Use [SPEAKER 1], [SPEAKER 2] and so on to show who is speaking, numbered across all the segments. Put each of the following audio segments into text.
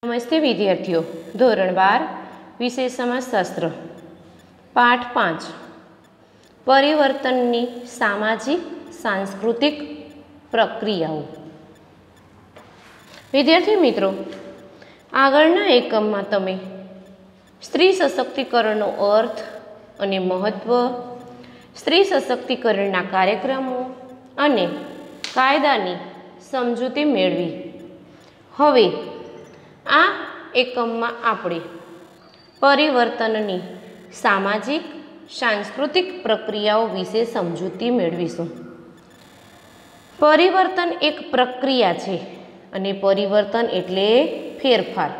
[SPEAKER 1] નમસ્તે વિદ્યાર્થીઓ, ધોરણ 12 વિષય સમાજશાસ્ત્ર પાઠ 5 પરિવર્તનની સામાજિક સાંસ્કૃતિક પ્રક્રિયાઓ। વિદ્યાર્થી મિત્રો, આગળના એકમમાં તમે સ્ત્રી સશક્તિકરણનો અર્થ અને મહત્વ, સ્ત્રી સશક્તિકરણના કાર્યક્રમો અને કાયદાની સમજૂતી મેળવી। હવે આ એકમમાં આપણે પરિવર્તનની સામાજિક સાંસ્કૃતિક પ્રક્રિયાઓ વિશે સમજૂતી મેળવીશું। પરિવર્તન એક પ્રક્રિયા છે અને પરિવર્તન એટલે ફેરફાર।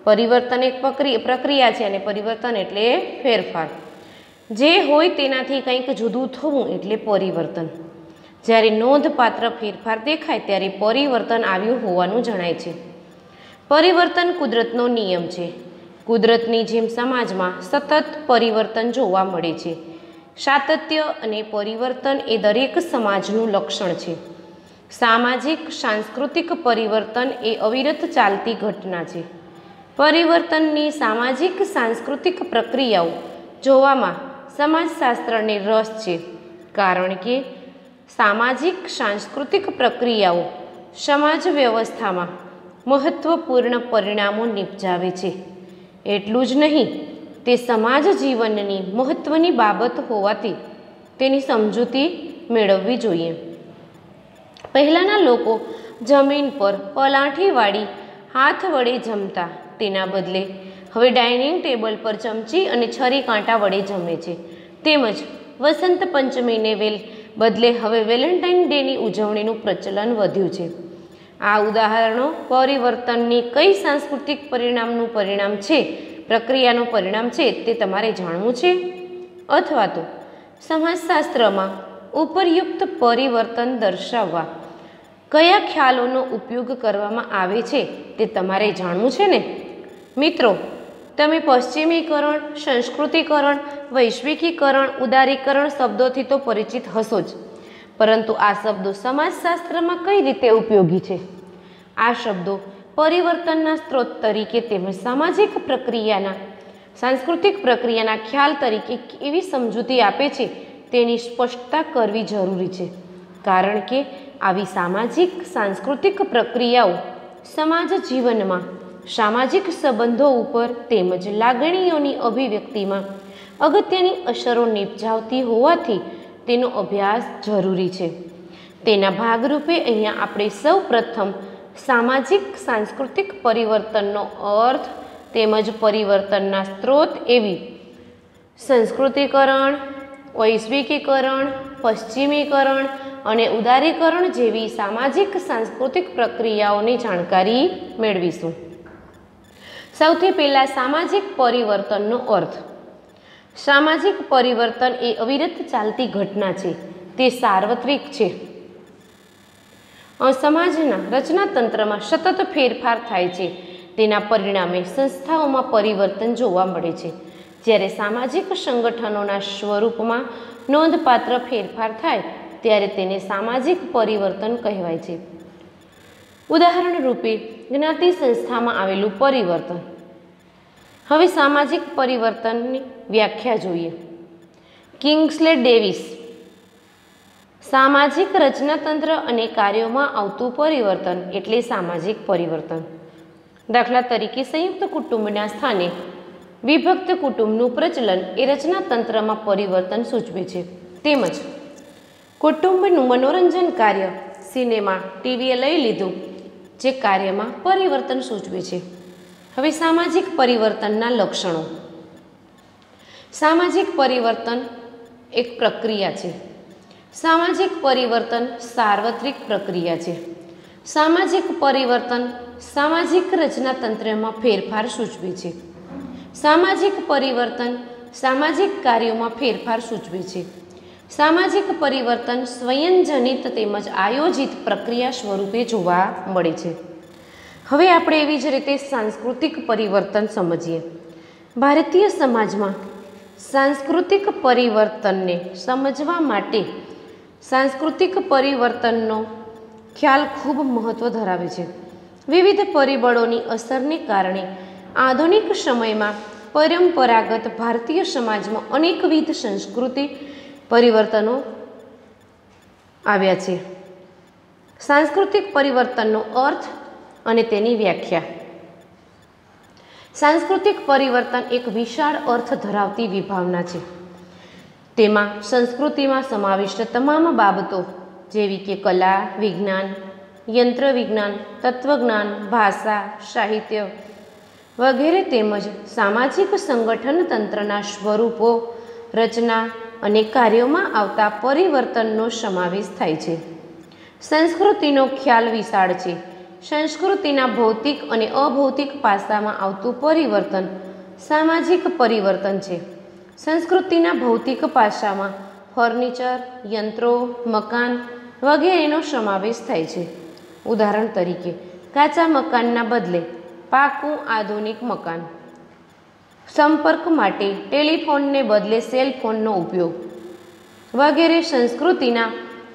[SPEAKER 1] પરિવર્તન એક પ્રક્રિયા છે અને પરિવર્તન એટલે ફેરફાર। જે હોય તેનાથી કંઈક જુદું થવું એટલે પરિવર્તન। જ્યારે નોંધપાત્ર ફેરફાર દેખાય ત્યારે પરિવર્તન આવ્યું હોવાનું જણાય છે। પરિવર્તન કુદરતનો નિયમ છે। કુદરતની જેમ સમાજમાં સતત પરિવર્તન જોવા મળે છે। સાતત્ય અને પરિવર્તન એ દરેક સમાજનું લક્ષણ છે। સામાજિક સાંસ્કૃતિક પરિવર્તન એ અવિરત ચાલતી ઘટના છે। પરિવર્તનની સામાજિક સાંસ્કૃતિક પ્રક્રિયાઓ જોવામાં સમાજશાસ્ત્રને રસ છે, કારણ કે સામાજિક સાંસ્કૃતિક પ્રક્રિયાઓ સમાજ વ્યવસ્થામાં મહત્વપૂર્ણ પરિણામો નિપજાવે છે। એટલું જ નહીં, તે સમાજ જીવનની મહત્વની બાબત હોવાથી તેની સમજૂતી મેળવવી જોઈએ। પહેલાંના લોકો જમીન પર પલાઠી વાળી હાથ વડે જમતા, તેના બદલે હવે ડાઇનિંગ ટેબલ પર ચમચી અને છરી કાંટા વડે જમે છે। તેમજ વસંત પંચમીને બદલે હવે વેલેન્ટાઇન ડેની ઉજવણીનું પ્રચલન વધ્યું છે। આ ઉદાહરણો પરિવર્તનની કઈ સાંસ્કૃતિક પરિણામનું પરિણામ છે, પ્રક્રિયાનું પરિણામ છે તે તમારે જાણવું છે, અથવા તો સમાજશાસ્ત્રમાં ઉપરયુક્ત પરિવર્તન દર્શાવવા કયા ખ્યાલોનો ઉપયોગ કરવામાં આવે છે તે તમારે જાણવું છે ને? મિત્રો, તમે પશ્ચિમીકરણ, સંસ્કૃતિકરણ, વૈશ્વિકીકરણ, ઉદારીકરણ શબ્દોથી તો પરિચિત હશો જ, પરંતુ આ શબ્દો સમાજશાસ્ત્રમાં કઈ રીતે ઉપયોગી છે? આ શબ્દો પરિવર્તનના સ્ત્રોત તરીકે તેમજ સામાજિક પ્રક્રિયાના સાંસ્કૃતિક પ્રક્રિયાના ખ્યાલ તરીકે કેવી સમજૂતી આપે છે તેની સ્પષ્ટતા કરવી જરૂરી છે, કારણ કે આવી સામાજિક સાંસ્કૃતિક પ્રક્રિયાઓ સમાજ જીવનમાં સામાજિક સંબંધો ઉપર તેમજ લાગણીઓની અભિવ્યક્તિમાં અગત્યની અસરો નિપજાવતી હોવાથી તેનો અભ્યાસ જરૂરી છે। તેના ભાગરૂપે અહીંયા આપણે સૌ પ્રથમ સામાજિક સાંસ્કૃતિક પરિવર્તનનો અર્થ તેમજ પરિવર્તનના સ્ત્રોત એવી સંસ્કૃતિકરણ, વૈશ્વિકીકરણ, પશ્ચિમીકરણ અને ઉદારીકરણ જેવી સામાજિક સાંસ્કૃતિક પ્રક્રિયાઓની જાણકારી મેળવીશું। સૌથી પહેલાં સામાજિક પરિવર્તનનો અર્થ। સામાજિક પરિવર્તન એ અવિરત ચાલતી ઘટના છે, તે સાર્વત્રિક છે। સમાજના રચનાતંત્રમાં સતત ફેરફાર થાય છે, તેના પરિણામે સંસ્થાઓમાં પરિવર્તન જોવા મળે છે। જ્યારે સામાજિક સંગઠનોના સ્વરૂપમાં નોંધપાત્ર ફેરફાર થાય ત્યારે તેને સામાજિક પરિવર્તન કહેવાય છે। ઉદાહરણ રૂપે જ્ઞાતિ સંસ્થામાં આવેલું પરિવર્તન। હવે સામાજિક પરિવર્તનની વ્યાખ્યા જોઈએ। કિંગ્સલે ડેવિસ સામાજિક રચનાતંત્ર અને કાર્યોમાં આવતું પરિવર્તન એટલે સામાજિક પરિવર્તન। દાખલા તરીકે સંયુક્ત કુટુંબના સ્થાને વિભક્ત કુટુંબનું પ્રચલન એ રચનાતંત્રમાં પરિવર્તન સૂચવે છે। તેમજ કુટુંબનું મનોરંજન કાર્ય, સિનેમા, ટીવીએ લઈ લીધું, જે કાર્યમાં પરિવર્તન સૂચવે છે। હવે સામાજિક પરિવર્તનના લક્ષણો। સામાજિક પરિવર્તન એક પ્રક્રિયા છે। સામાજિક પરિવર્તન સાર્વત્રિક પ્રક્રિયા છે। સામાજિક પરિવર્તન સામાજિક રચનાતંત્રમાં ફેરફાર સૂચવે છે। સામાજિક પરિવર્તન સામાજિક કાર્યોમાં ફેરફાર સૂચવે છે। સામાજિક પરિવર્તન સ્વયંજનિત તેમજ આયોજિત પ્રક્રિયા સ્વરૂપે જોવા મળે છે। હવે આપણે એવી જ રીતે સાંસ્કૃતિક પરિવર્તન સમજીએ। ભારતીય સમાજમાં સાંસ્કૃતિક પરિવર્તનને સમજવા માટે સાંસ્કૃતિક પરિવર્તનનો ખ્યાલ ખૂબ મહત્વ ધરાવે છે। વિવિધ પરિબળોની અસરને કારણે આધુનિક સમયમાં પરંપરાગત ભારતીય સમાજમાં અનેકવિધ સંસ્કૃતિ પરિવર્તનો આવ્યા છે. સાંસ્કૃતિક પરિવર્તનનો અર્થ અને તેની વ્યાખ્યા. સાંસ્કૃતિક પરિવર્તન એક વિશાળ અર્થ ધરાવતી વિભાવના છે. તેમાં સંસ્કૃતિમાં સમાવિષ્ટ તમામ બાબતો જેવી કે કલા, વિજ્ઞાન, યંત્ર વિજ્ઞાન, તત્વજ્ઞાન, ભાષા, સાહિત્ય વગેરે તેમજ સામાજિક સંગઠન તંત્રના સ્વરૂપો, રચના અને કાર્યોમાં આવતા પરિવર્તનનો સમાવેશ થાય છે. સંસ્કૃતિનો ખ્યાલ વિશાળ છે. સંસ્કૃતિના ભૌતિક અને અભૌતિક પાસામાં આવતું પરિવર્તન સામાજિક પરિવર્તન છે. સંસ્કૃતિના ભૌતિક પાસામાં ફર્નિચર, યંત્રો, મકાન વગેરેનો સમાવેશ થાય છે. ઉદાહરણ તરીકે કાચા મકાનના બદલે પાકું આધુનિક મકાન, સંપર્ક માટે ટેલિફોનને બદલે સેલ ફોનનો ઉપયોગ વગેરે સંસ્કૃતિના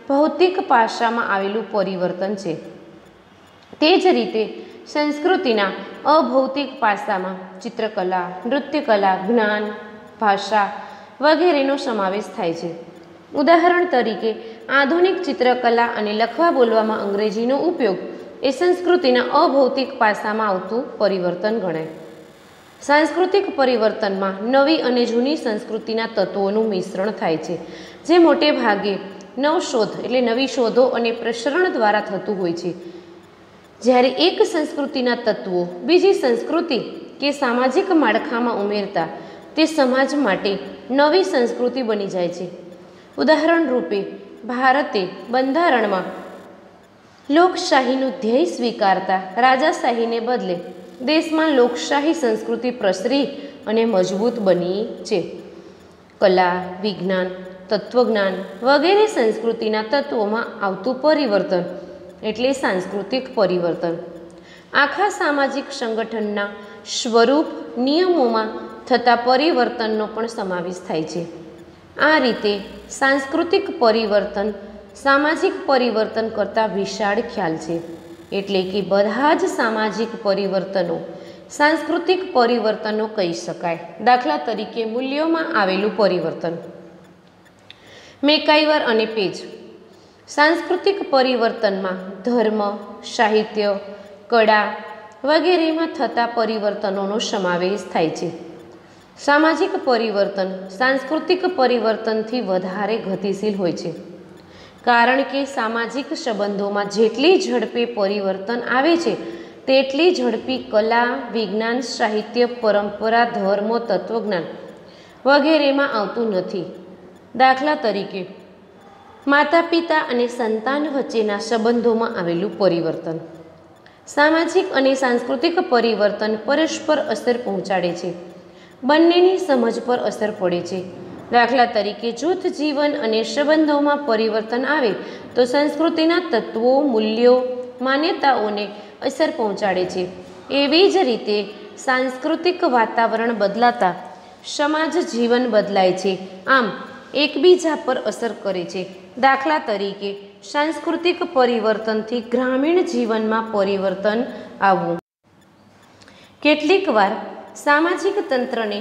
[SPEAKER 1] ભૌતિક પાસામાં આવેલું પરિવર્તન છે. તે જ રીતે સંસ્કૃતિના અભૌતિક પાસામાં ચિત્રકલા, નૃત્યકલા, જ્ઞાન, ભાષા વગેરેનો સમાવેશ થાય છે. ઉદાહરણ તરીકે આધુનિક ચિત્રકલા અને લખવા બોલવામાં અંગ્રેજીનો ઉપયોગ એ સંસ્કૃતિના અભૌતિક પાસામાં આવતું પરિવર્તન ગણાય. સાંસ્કૃતિક પરિવર્તનમાં નવી અને જૂની સંસ્કૃતિના તત્વોનું મિશ્રણ થાય છે, જે મોટે ભાગે નવશોધ એટલે નવી શોધો અને પ્રસરણ દ્વારા થતું હોય છે. જ્યારે એક સંસ્કૃતિના તત્વો બીજી સંસ્કૃતિ કે સામાજિક માળખામાં ઉમેરતા તે સમાજ માટે નવી સંસ્કૃતિ બની જાય છે. ઉદાહરણ રૂપે ભારતે બંધારણમાં લોકશાહીનું ધ્યેય સ્વીકારતા રાજાશાહીને બદલે દેશમાં લોકશાહી સંસ્કૃતિ પ્રસરી અને મજબૂત બની છે. કલા, વિજ્ઞાન, તત્વજ્ઞાન વગેરે સંસ્કૃતિના તત્વોમાં આવતું પરિવર્તન એટલે સાંસ્કૃતિક પરિવર્તન. આખા સામાજિક સંગઠનના સ્વરૂપ, નિયમોમાં થતા પરિવર્તનનો પણ સમાવેશ થાય છે. આ રીતે સાંસ્કૃતિક પરિવર્તન સામાજિક પરિવર્તન કરતાં વિશાળ ખ્યાલ છે. એટલે કે બધા જ સામાજિક પરિવર્તનો સાંસ્કૃતિક પરિવર્તનો કહી શકાય. દાખલા તરીકે મૂલ્યોમાં આવેલું પરિવર્તન. મેકાઈવર અને પેજ. સાંસ્કૃતિક પરિવર્તનમાં ધર્મ, સાહિત્ય, કળા વગેરેમાં થતા પરિવર્તનોનો સમાવેશ થાય છે. સામાજિક પરિવર્તન સાંસ્કૃતિક પરિવર્તનથી વધારે ગતિશીલ હોય છે, કારણ કે સામાજિક સંબંધોમાં જેટલી ઝડપે પરિવર્તન આવે છે તેટલી ઝડપી કલા, વિજ્ઞાન, સાહિત્ય, પરંપરા, ધર્મો, તત્વજ્ઞાન વગેરેમાં આવતું નથી. દાખલા તરીકે માતા પિતા અને સંતાન વચ્ચેના સંબંધોમાં આવેલું પરિવર્તન. સામાજિક અને સાંસ્કૃતિક પરિવર્તન પરસ્પર અસર પહોંચાડે છે. બંનેની સમજ પર અસર પડે છે. દાખલા તરીકે જૂથ જીવન અને સંબંધોમાં પરિવર્તન આવે તો સંસ્કૃતિના તત્વો, મૂલ્યો, માન્યતાઓને અસર પહોંચાડે છે. એવી જ રીતે સાંસ્કૃતિક વાતાવરણ બદલાતા સમાજ જીવન બદલાય છે, આમ એકબીજા પર અસર કરે છે. દાખલા તરીકે સાંસ્કૃતિક પરિવર્તનથી ગ્રામીણ જીવનમાં પરિવર્તન આવવું. કેટલીક વાર સામાજિક તંત્રને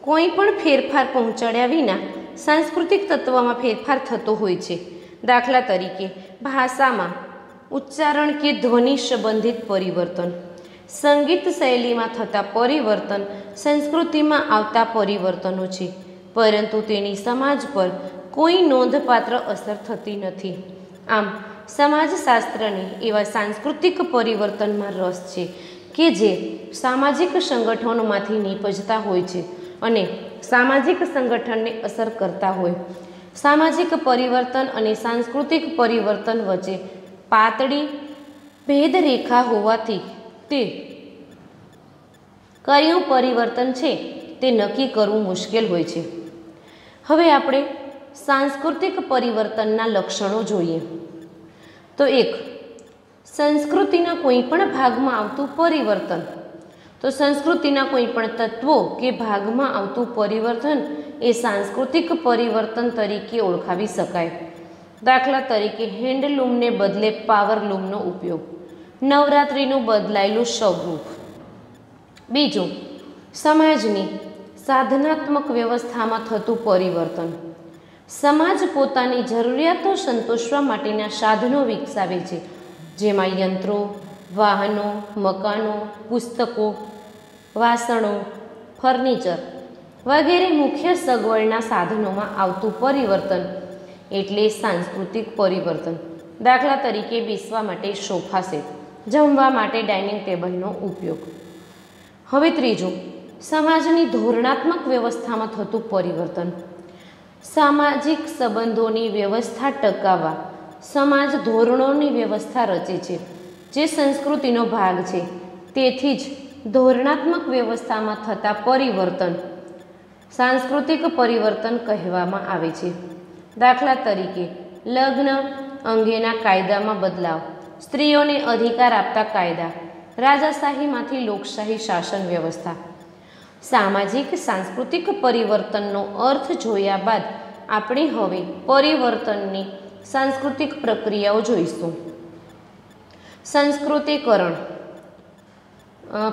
[SPEAKER 1] કોઈ પણ ફેરફાર પહોંચાડ્યા વિના સાંસ્કૃતિક તત્વમાં ફેરફાર થતો હોય છે. દાખલા તરીકે ભાષામાં ઉચ્ચારણ કે ધ્વનિ સંબંધિત પરિવર્તન, સંગીત શૈલીમાં થતા પરિવર્તન સંસ્કૃતિમાં આવતા પરિવર્તનો છે, પરંતુ તેની સમાજ પર કોઈ નોંધપાત્ર અસર થતી નથી. આમ સમાજશાસ્ત્રને એવા સાંસ્કૃતિક પરિવર્તનમાં રસ છે કે જે સામાજિક સંગઠનોમાંથી નીપજતા હોય છે અને સામાજિક સંગઠનને અસર કરતા હોય. સામાજિક પરિવર્તન અને સાંસ્કૃતિક પરિવર્તન વચ્ચે પાતળી ભેદરેખા હોવાથી તે કયું પરિવર્તન છે તે નક્કી કરવું મુશ્કેલ હોય છે. હવે આપણે સાંસ્કૃતિક પરિવર્તનના લક્ષણો જોઈએ. તો 1. સંસ્કૃતિના કોઈ પણ ભાગમાં આવતું પરિવર્તન. તો સંસ્કૃતિના કોઈ પણ તત્વો કે ભાગમાં આવતું પરિવર્તન એ સાંસ્કૃતિક પરિવર્તન તરીકે ઓળખાવી શકાય. દાખલા તરીકે હેન્ડલૂમને બદલે પાવરલૂમનો ઉપયોગ, નવરાત્રિનું બદલાયેલું સ્વરૂપ. બીજું, સમાજની સાધનાત્મક વ્યવસ્થામાં થતું પરિવર્તન. સમાજ પોતાની જરૂરિયાતો સંતોષવા માટેના સાધનો વિકસાવે છે, જેમાં યંત્રો, વાહનો, મકાનો, પુસ્તકો, વાસણો, ફર્નિચર વગેરે મુખ્ય સગવડના સાધનોમાં આવતું પરિવર્તન એટલે સાંસ્કૃતિક પરિવર્તન. દાખલા તરીકે બેસવા માટે સોફા સેટ, જમવા માટે ડાઇનિંગ ટેબલનો ઉપયોગ. હવે ત્રીજું, સમાજની ધોરણાત્મક વ્યવસ્થામાં થતું પરિવર્તન. સામાજિક સંબંધોની વ્યવસ્થા ટકાવવા સમાજ ધોરણોની વ્યવસ્થા રચે છે, જે સંસ્કૃતિનો ભાગ છે. તેથી જ ધોરણાત્મક વ્યવસ્થામાં થતા પરિવર્તન સાંસ્કૃતિક પરિવર્તન કહેવામાં આવે છે. દાખલા તરીકે લગ્ન અંગેના કાયદામાં બદલાવ, સ્ત્રીઓને અધિકાર આપતા કાયદા, રાજાશાહીમાંથી લોકશાહી શાસન વ્યવસ્થા. સામાજિક સાંસ્કૃતિક પરિવર્તનનો અર્થ જોયા બાદ આપણે હવે પરિવર્તનની સાંસ્કૃતિક પ્રક્રિયાઓ જોઈશું. સંસ્કૃતિકરણ.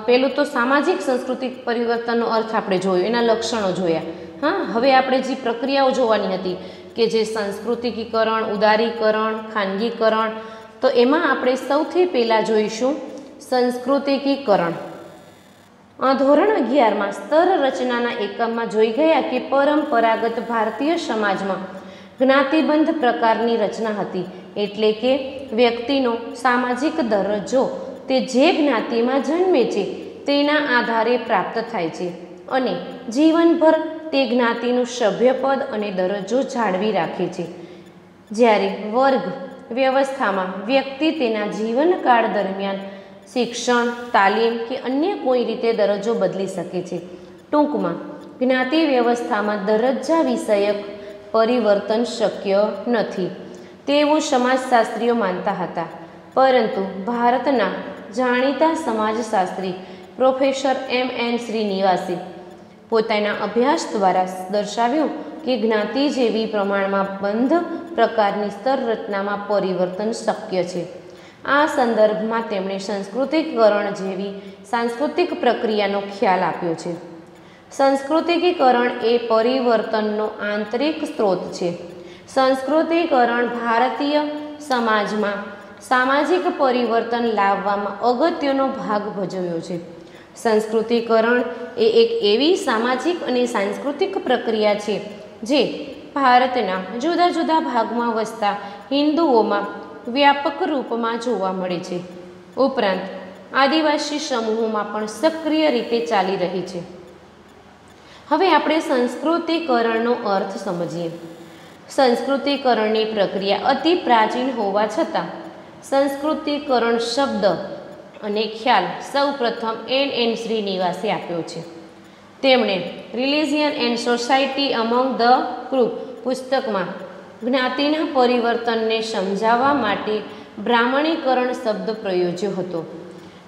[SPEAKER 1] પેલું તો સામાજિક સાંસ્કૃતિક પરિવર્તનનો અર્થ આપણે જોયો, એના લક્ષણો જોયા. હા, હવે આપણે જે પ્રક્રિયાઓ જોવાની હતી કે જે સાંસ્કૃતિકીકરણ, ઉદારીકરણ, ખાનગીકરણ, તો એમાં આપણે સૌથી પહેલાં જોઈશું સંસ્કૃતિકીકરણ. ધોરણ 11માં સ્તર રચનાના એકમમાં જોઈ ગયા કે પરંપરાગત ભારતીય સમાજમાં જ્ઞાતિબંધ પ્રકારની રચના હતી, એટલે કે વ્યક્તિનો સામાજિક દરજ્જો તે જે જ્ઞાતિમાં જન્મે છે તેના આધારે પ્રાપ્ત થાય છે અને જીવનભર તે જ્ઞાતિનું સભ્યપદ અને દરજ્જો જાળવી રાખે છે. જ્યારે વર્ગ વ્યવસ્થામાં વ્યક્તિ તેના જીવનકાળ દરમિયાન શિક્ષણ, તાલીમ કે અન્ય કોઈ રીતે દરજ્જો બદલી શકે છે. ટૂંકમાં જ્ઞાતિ વ્યવસ્થામાં દરજ્જા વિષયક પરિવર્તન શક્ય નથી તેવું સમાજશાસ્ત્રીઓ માનતા હતા. પરંતુ ભારતના જાણીતા સમાજશાસ્ત્રી પ્રોફેસર M.N. શ્રીનિવાસે પોતાના અભ્યાસ દ્વારા દર્શાવ્યું કે જ્ઞાતિ જેવી પ્રમાણમાં બંધ પ્રકારની સ્તર રચનામાં પરિવર્તન શક્ય છે. આ સંદર્ભમાં તેમણે સંસ્કૃતિકરણ જેવી સાંસ્કૃતિક પ્રક્રિયાનો ખ્યાલ આપ્યો છે. સંસ્કૃતિકીકરણ એ પરિવર્તનનો આંતરિક સ્ત્રોત છે. સંસ્કૃતિકરણ ભારતીય સમાજમાં સામાજિક પરિવર્તન લાવવામાં અગત્યનો ભાગ ભજવ્યો છે. સંસ્કૃતિકરણ એ એક એવી સામાજિક અને સાંસ્કૃતિક પ્રક્રિયા છે જે ભારતના જુદા જુદા ભાગમાં વસતા હિન્દુઓમાં વ્યાપક રૂપમાં જોવા મળે છે. ઉપરાંત આદિવાસી સમૂહોમાં પણ સક્રિય રીતે ચાલી રહી છે. હવે આપણે સંસ્કૃતિકરણનો અર્થ સમજીએ. સંસ્કૃતિકરણની પ્રક્રિયા અતિ પ્રાચીન હોવા છતાં સંસ્કૃતિકરણ શબ્દ અને ખ્યાલ સૌપ્રથમ N.N. શ્રીનિવાસે આપ્યો છે. તેમણે religion and society among the group પુસ્તકમાં જ્ઞાતિના પરિવર્તનને સમજાવવા માટે બ્રાહ્મણીકરણ શબ્દ પ્રયોજ્યો હતો.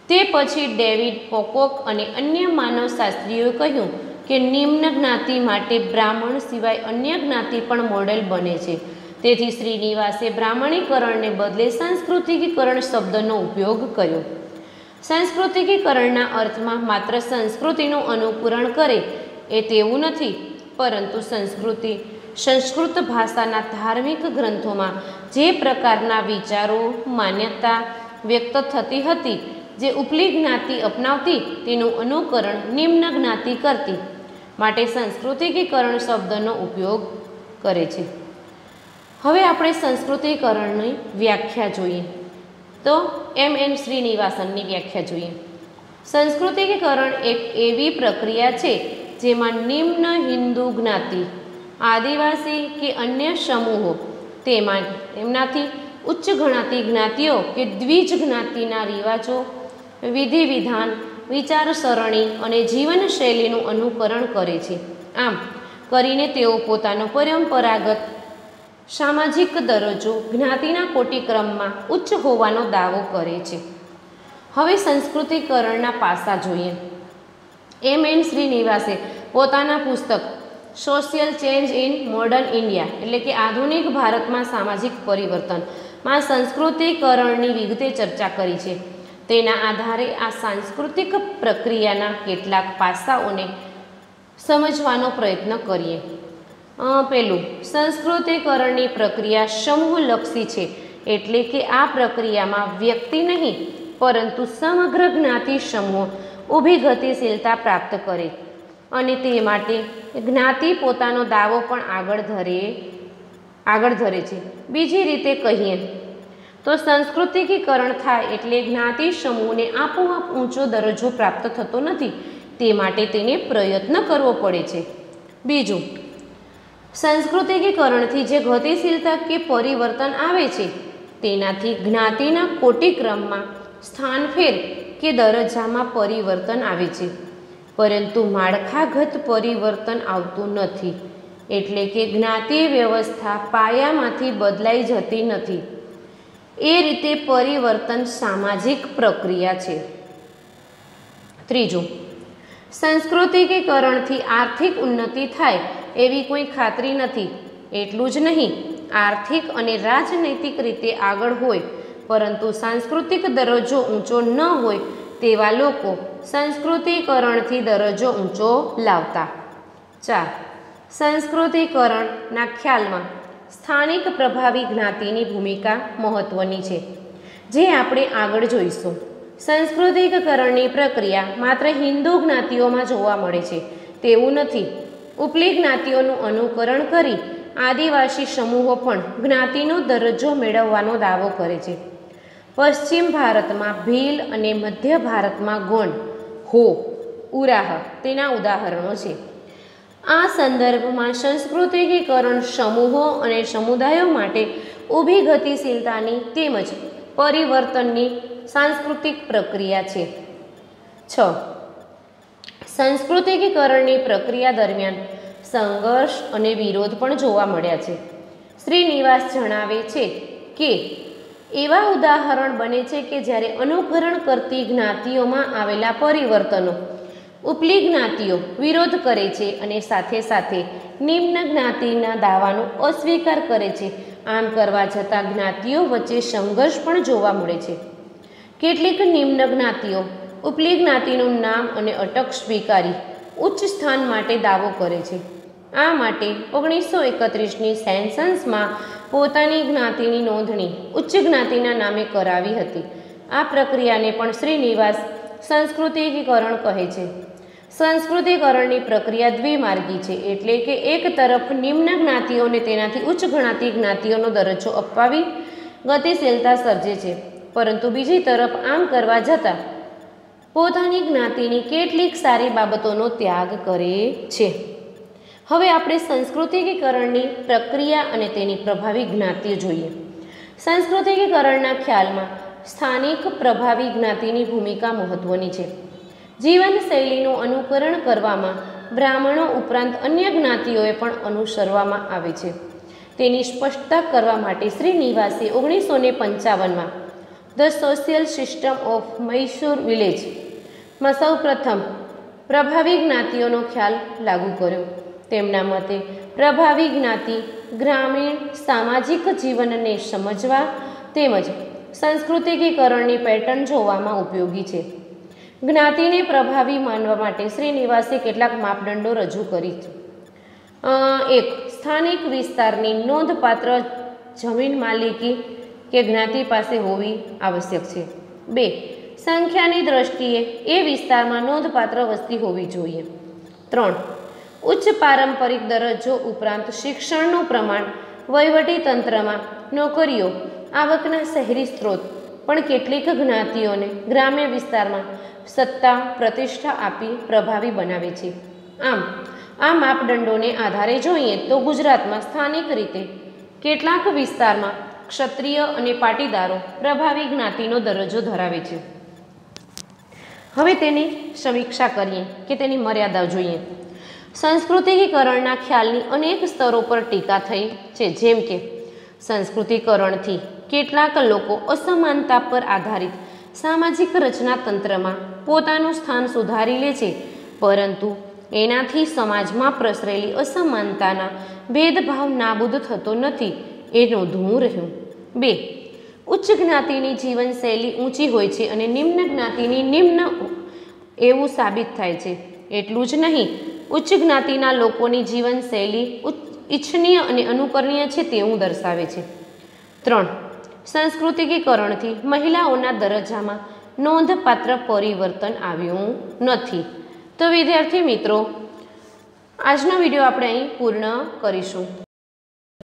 [SPEAKER 1] તે પછી ડેવિડ પોકોક અને અન્ય માનવશાસ્ત્રીઓએ કહ્યું કે નિમ્ન જ્ઞાતિ માટે બ્રાહ્મણ સિવાય અન્ય જ્ઞાતિ પણ મોડેલ બને છે. તેથી શ્રીનિવાસે બ્રાહ્મણીકરણને બદલે સાંસ્કૃતિકીકરણ શબ્દનો ઉપયોગ કર્યો. સાંસ્કૃતિકીકરણના અર્થમાં માત્ર સંસ્કૃતિનું અનુકરણ કરે એ તેવું નથી, પરંતુ સંસ્કૃત ભાષાના ધાર્મિક ગ્રંથોમાં જે પ્રકારના વિચારો, માન્યતા વ્યક્ત થતી હતી, જે ઉપલી જ્ઞાતિ અપનાવતી તેનું અનુકરણ નિમ્ન જ્ઞાતિ કરતી, માટે સંસ્કૃતિકીકરણ શબ્દનો ઉપયોગ કરે છે. હવે આપણે સંસ્કૃતિકરણની વ્યાખ્યા જોઈએ તો M.N. શ્રીનિવાસનની વ્યાખ્યા જોઈએ. સંસ્કૃતિકીકરણ એક એવી પ્રક્રિયા છે જેમાં નિમ્ન હિન્દુ જ્ઞાતિ, આદિવાસી કે અન્ય સમૂહો તેમનાથી ઉચ્ચ ગણાતી જ્ઞાતિઓ કે દ્વિજ જ્ઞાતિના રિવાજો, વિધિ વિધાન, વિચારસરણી અને જીવનશૈલીનું અનુકરણ કરે છે. આમ કરીને તેઓ પોતાનો પરંપરાગત સામાજિક દરજ્જો જ્ઞાતિના કોટિક્રમમાં ઉચ્ચ હોવાનો દાવો કરે છે. હવે સંસ્કૃતિકરણના પાસા જોઈએ. M.N. શ્રીનિવાસે પોતાના પુસ્તક social change in modern India એટલે કે આધુનિક ભારતમાં સામાજિક પરિવર્તનમાં સંસ્કૃતિકરણની વિગતે ચર્ચા કરી છે. તેના આધારે આ સાંસ્કૃતિક પ્રક્રિયાના કેટલાક પાસાઓને સમજવાનો પ્રયત્ન કરીએ. પહેલું, સંસ્કૃતિકરણની પ્રક્રિયા સમૂહલક્ષી છે, એટલે કે આ પ્રક્રિયામાં વ્યક્તિ નહીં પરંતુ સમગ્ર જ્ઞાતિ સમૂહ ઊભી ગતિશીલતા પ્રાપ્ત કરે અને તે માટે જ્ઞાતિ પોતાનો દાવો પણ આગળ ધરે છે. બીજી રીતે કહીએ તો સંસ્કૃતિકીકરણ થાય એટલે જ્ઞાતિ સમૂહને આપોઆપ ઊંચો દરજ્જો પ્રાપ્ત થતો નથી, તે માટે તેને પ્રયત્ન કરવો પડે છે. બીજું, સંસ્કૃતિકીકરણથી જે ગતિશીલતા કે પરિવર્તન આવે છે તેનાથી જ્ઞાતિના કોટિક્રમમાં સ્થાનફેર કે દરજ્જામાં પરિવર્તન આવે છે, પરંતુ માળખાગત પરિવર્તન આવતું નથી, એટલે કે જ્ઞાતિ વ્યવસ્થા પાયામાંથી બદલાઈ જતી નથી. એ રીતે પરિવર્તન સામાજિક પ્રક્રિયા છે. ત્રીજું, સંસ્કૃતિકીકરણથી આર્થિક ઉન્નતિ થાય એવી કોઈ ખાતરી નથી. એટલું જ નહીં, આર્થિક અને રાજનૈતિક રીતે આગળ હોય પરંતુ સાંસ્કૃતિક દરજ્જો ઊંચો ન હોય તેવા લોકો સંસ્કૃતિકરણથી દરજ્જો ઊંચો લાવતા. 4. સંસ્કૃતિકરણના ખ્યાલમાં સ્થાનિક પ્રભાવી જ્ઞાતિની ભૂમિકા મહત્ત્વની છે, જે આપણે આગળ જોઈશું. સંસ્કૃતિકરણની પ્રક્રિયા માત્ર હિન્દુ જ્ઞાતિઓમાં જોવા મળે છે તેવું નથી. ઉપલી જ્ઞાતિઓનું અનુકરણ કરી આદિવાસી સમૂહો પણ જ્ઞાતિનો દરજ્જો મેળવવાનો દાવો કરે છે. પશ્ચિમ ભારતમાં ભીલ અને મધ્ય ભારતમાં ગોંડ, હો, ઉરાહ તેના ઉદાહરણો છે. આ સંદર્ભમાં સંસ્કૃતિકીકરણ સમૂહો અને સમુદાયો માટે ઊભી ગતિશીલતાની તેમજ પરિવર્તનની સાંસ્કૃતિક પ્રક્રિયા છે. 6. સંસ્કૃતિકીકરણની પ્રક્રિયા દરમિયાન સંઘર્ષ અને વિરોધ પણ જોવા મળ્યા છે. શ્રીનિવાસ જણાવે છે કે એવા ઉદાહરણ બને છે કે જ્યારે અનુકરણ કરતી જ્ઞાતિઓમાં આવેલા પરિવર્તનો ઉપલી જ્ઞાતિઓ વિરોધ કરે છે અને સાથે સાથે નિમ્ન જ્ઞાતિના દાવાનો અસ્વીકાર કરે છે. આમ કરવા છતાં જ્ઞાતિઓ વચ્ચે સંઘર્ષ પણ જોવા મળે છે. કેટલીક નિમ્ન જ્ઞાતિઓ ઉપલી જ્ઞાતિનું નામ અને અટક સ્વીકારી ઉચ્ચ સ્થાન માટે દાવો કરે છે. આ માટે 1931ની સેન્સસમાં પોતાની જ્ઞાતિની નોંધણી ઉચ્ચ જ્ઞાતિના નામે કરાવી હતી. આ પ્રક્રિયાને પણ શ્રીનિવાસ સંસ્કૃતિકીકરણ કહે છે. સંસ્કૃતિકરણની પ્રક્રિયા દ્વિમાર્ગી છે, એટલે કે એક તરફ નિમ્ન જ્ઞાતિઓને તેનાથી ઉચ્ચ ગણાતી જ્ઞાતિઓનો દરજ્જો અપાવી ગતિશીલતા સર્જે છે, પરંતુ બીજી તરફ આમ કરવા જતાં પોતાની જ્ઞાતિની કેટલીક સારી બાબતોનો ત્યાગ કરે છે. હવે આપણે સંસ્કૃતિકીકરણની પ્રક્રિયા અને તેની પ્રભાવી જ્ઞાતિઓ જોઈએ. સંસ્કૃતિકીકરણના ખ્યાલમાં સ્થાનિક પ્રભાવી જ્ઞાતિની ભૂમિકા મહત્ત્વની છે. જીવનશૈલીનું અનુકરણ કરવામાં બ્રાહ્મણો ઉપરાંત અન્ય જ્ઞાતિઓએ પણ અનુસરવામાં આવે છે. તેની સ્પષ્ટતા કરવા માટે શ્રીનિવાસે 1955માં the social system of Mysore વિલેજમાં સૌપ્રથમ પ્રભાવી જ્ઞાતિઓનો ખ્યાલ લાગુ કર્યો. તેમના મતે પ્રભાવી જ્ઞાતિ ગ્રામીણ સામાજિક જીવનને સમજવા તેમજ સંસ્કૃતિકીકરણની પેટર્ન જોવામાં ઉપયોગી છે. જ્ઞાતિને પ્રભાવી માનવા માટે શ્રીનિવાસે કેટલાક માપદંડો રજૂ કરી છે. 1. સ્થાનિક વિસ્તારની નોંધપાત્ર જમીન માલિકી કે જ્ઞાતિ પાસે હોવી આવશ્યક છે. 2. સંખ્યાની દ્રષ્ટિએ એ વિસ્તારમાં નોંધપાત્ર વસ્તી હોવી જોઈએ. 3. ઉચ્ચ પારંપરિક દરજ્જો ઉપરાંત શિક્ષણનું પ્રમાણ, વહીવટી તંત્રમાં નોકરીઓ, આવકના શહેરી સ્ત્રોત પણ કેટલીક જ્ઞાતિઓને ગ્રામ્ય વિસ્તારમાં સત્તા પ્રતિષ્ઠા આપી પ્રભાવી બનાવે છે. આમ આ માપદંડોને આધારે જોઈએ તો ગુજરાતમાં સ્થાનિક રીતે કેટલાક વિસ્તારમાં ક્ષત્રિય અને પાટીદારો પ્રભાવી જ્ઞાતિનો દરજ્જો ધરાવે છે. હવે તેની સમીક્ષા કરીએ કે તેની મર્યાદા જોઈએ. સંસ્કૃતિકીકરણના ખ્યાલની અનેક સ્તરો પર ટીકા થઈ છે, જેમ કે સંસ્કૃતિકરણથી કેટલાક લોકો અસમાનતા પર આધારિત સામાજિક રચનાતંત્રમાં પોતાનું સ્થાન સુધારી લે છે, પરંતુ એનાથી સમાજમાં પ્રસરેલી અસમાનતાના ભેદભાવ નાબૂદ થતો નથી એ નોંધવું રહ્યું. 2. ઉચ્ચ જ્ઞાતિની જીવનશૈલી ઊંચી હોય છે અને નિમ્ન જ્ઞાતિની નિમ્ન એવું સાબિત થાય છે. એટલું જ નહીં, ઉચ્ચ જ્ઞાતિના લોકોની જીવનશૈલી ઇચ્છનીય અને અનુકરણીય છે તેવું દર્શાવે છે. 3. સાંસ્કૃતિકીકરણથી મહિલાઓના દરજ્જામાં નોંધપાત્ર પરિવર્તન આવ્યું નથી. તો વિદ્યાર્થી મિત્રો, આજનો વિડીયો આપણે અહીં પૂર્ણ કરીશું.